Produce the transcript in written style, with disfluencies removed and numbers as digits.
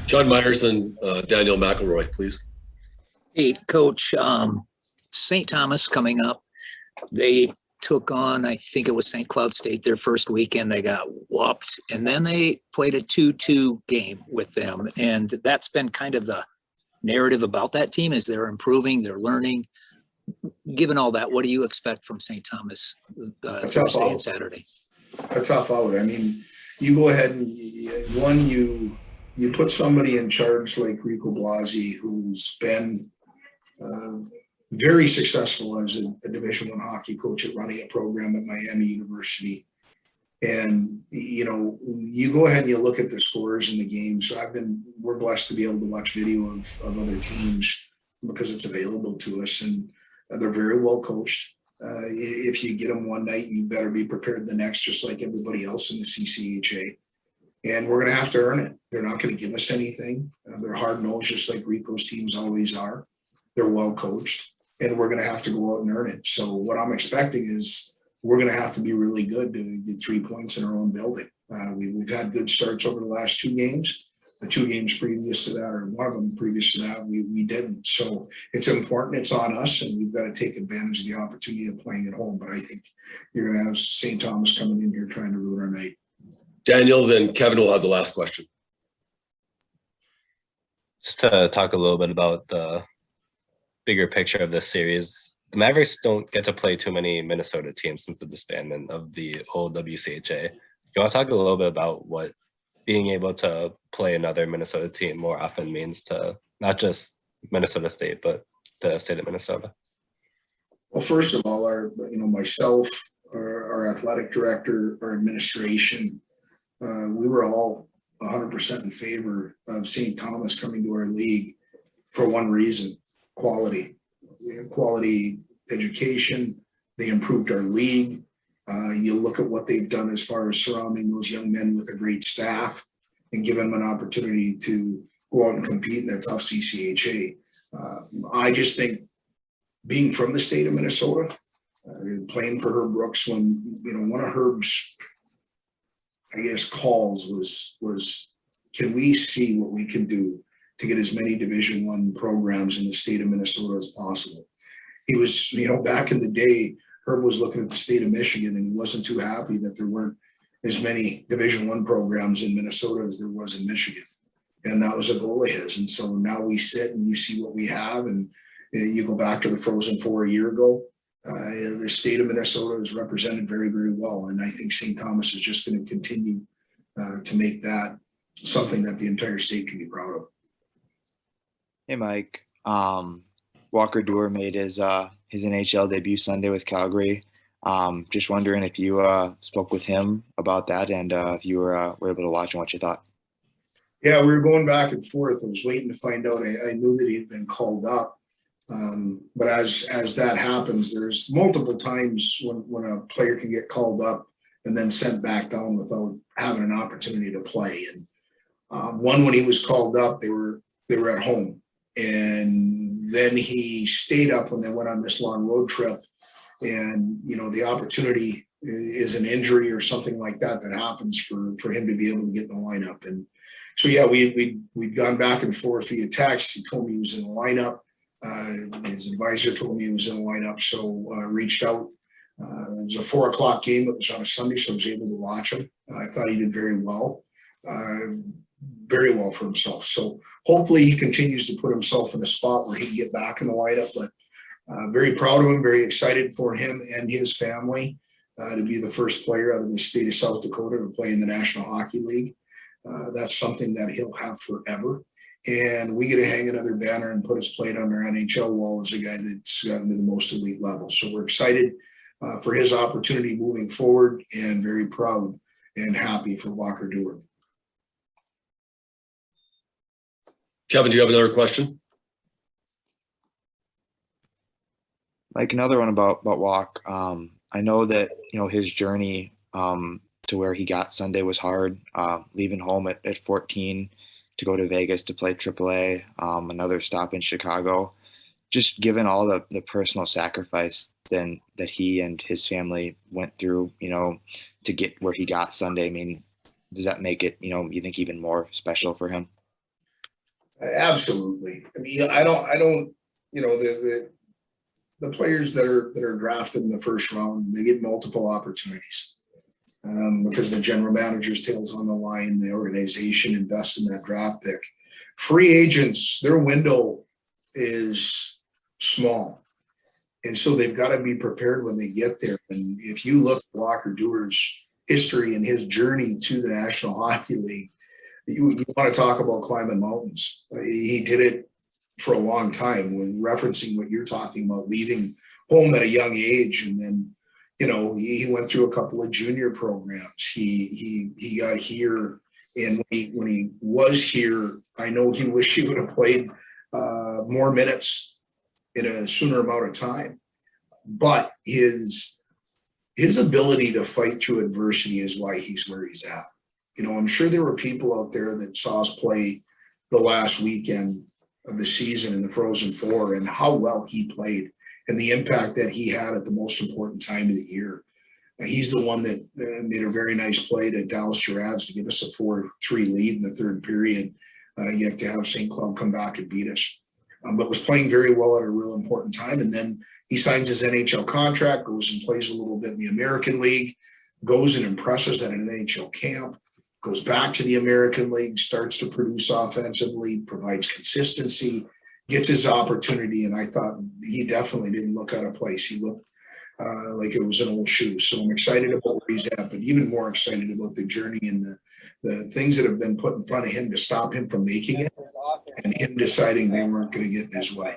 John Myers and Daniel McElroy, please. Hey, Coach, St. Thomas coming up. They took on, I think it was St. Cloud State, their first weekend. They got whooped, and then they played a 2-2 game with them. And that's been kind of the narrative about that team, is they're improving, they're learning. Given all that, what do you expect from St. Thomas Thursday and Saturday? A tough out. I mean, you go ahead and you put somebody in charge like Rico Blasi, who's been very successful as a Division I hockey coach at running a program at Miami University. And, you go ahead and you look at the scores in the game. So we're blessed to be able to watch video of other teams because it's available to us, and they're very well coached. If you get them one night, you better be prepared the next, just like everybody else in the CCHA. And we're going to have to earn it. They're not going to give us anything. They're hard-nosed, just like Rico's teams always are. They're well coached, and we're going to have to go out and earn it. So what I'm expecting is we're going to have to be really good to get 3 points in our own building. We've had good starts over the last 2 games. The 2 games previous to that, or one of them previous to that, we didn't. So it's important. It's on us, and we've got to take advantage of the opportunity of playing at home. But I think you're going to have St. Thomas coming in here trying to ruin our night. Daniel, then Kevin will have the last question. Just to talk a little bit about the bigger picture of this series, the Mavericks don't get to play too many Minnesota teams since the disbandment of the old WCHA. You want to talk a little bit about what being able to play another Minnesota team more often means to not just Minnesota State, but the state of Minnesota? Well, first of all, myself, our athletic director, our administration, we were all 100% in favor of St. Thomas coming to our league for one reason: quality. We have quality education. They improved our league. You look at what they've done as far as surrounding those young men with a great staff and give them an opportunity to go out and compete in a tough CCHA. I just think, being from the state of Minnesota, playing for Herb Brooks, when one of Herb's, I guess, calls was can we see what we can do to get as many Division I programs in the state of Minnesota as possible. He was, back in the day, Herb was looking at the state of Michigan, and he wasn't too happy that there weren't as many Division I programs in Minnesota as there was in Michigan. And that was a goal of his. And so now we sit and you see what we have, and you go back to the Frozen Four a year ago. The state of Minnesota is represented very, very well. And I think St. Thomas is just going to continue to make that something that the entire state can be proud of. Hey, Mike. Walker Duehr made his NHL debut Sunday with Calgary. Just wondering if you spoke with him about that, and if you were able to watch and what you thought. Yeah, we were going back and forth. I was waiting to find out. I knew that he'd been called up. But as that happens, there's multiple times when a player can get called up and then sent back down without having an opportunity to play. And when he was called up, they were at home, and then he stayed up when they went on this long road trip. And the opportunity is an injury or something like that happens for him to be able to get in the lineup. And so yeah, we'd gone back and forth via text. He told me he was in the lineup. His advisor told me he was in the lineup, so reached out. It was a 4:00 game. It was on a Sunday, so I was able to watch him. I thought he did very well for himself. So hopefully he continues to put himself in a spot where he can get back in the lineup. But very proud of him, very excited for him and his family to be the first player out of the state of South Dakota to play in the National Hockey League. That's something that he'll have forever. And we get to hang another banner and put his plate on our NHL wall as a guy that's gotten to the most elite level. So we're excited for his opportunity moving forward, and very proud and happy for Walker Duehr. Kevin, do you have another question? Mike, another one about Walk. I know that his journey to where he got Sunday was hard. Leaving home at 14 to go to Vegas to play AAA, another stop in Chicago. Just given all the personal sacrifice then that he and his family went through, to get where he got Sunday. I mean, does that make it, you think even more special for him? Absolutely. I mean, I don't, you know, the players that are drafted in the first round, they get multiple opportunities. Because the general manager's tail's on the line, the organization invests in that draft pick. Free agents, their window is small. And so they've got to be prepared when they get there. And if you look at Walker Duehr's history and his journey to the National Hockey League, you want to talk about climbing mountains. He did it for a long time, when referencing what you're talking about, leaving home at a young age. And then, you know, he went through a couple of junior programs. He got here, and when he was here, I know he wished he would have played more minutes in a sooner amount of time. But his ability to fight through adversity is why he's where he's at. You know, I'm sure there were people out there that saw us play the last weekend of the season in the Frozen Four and how well he played and the impact that he had at the most important time of the year. He's the one that made a very nice play to Dallas Girads to give us a 4-3 lead in the third period. You have to have St. Cloud come back and beat us. But was playing very well at a real important time. And then he signs his NHL contract, goes and plays a little bit in the American League, goes and impresses at an NHL camp, goes back to the American League, starts to produce offensively, provides consistency, gets his opportunity. And I thought he definitely didn't look out of place. He looked like it was an old shoe. So I'm excited about where he's at, but even more excited about the journey and the things that have been put in front of him to stop him from making it, and him deciding they weren't going to get in his way.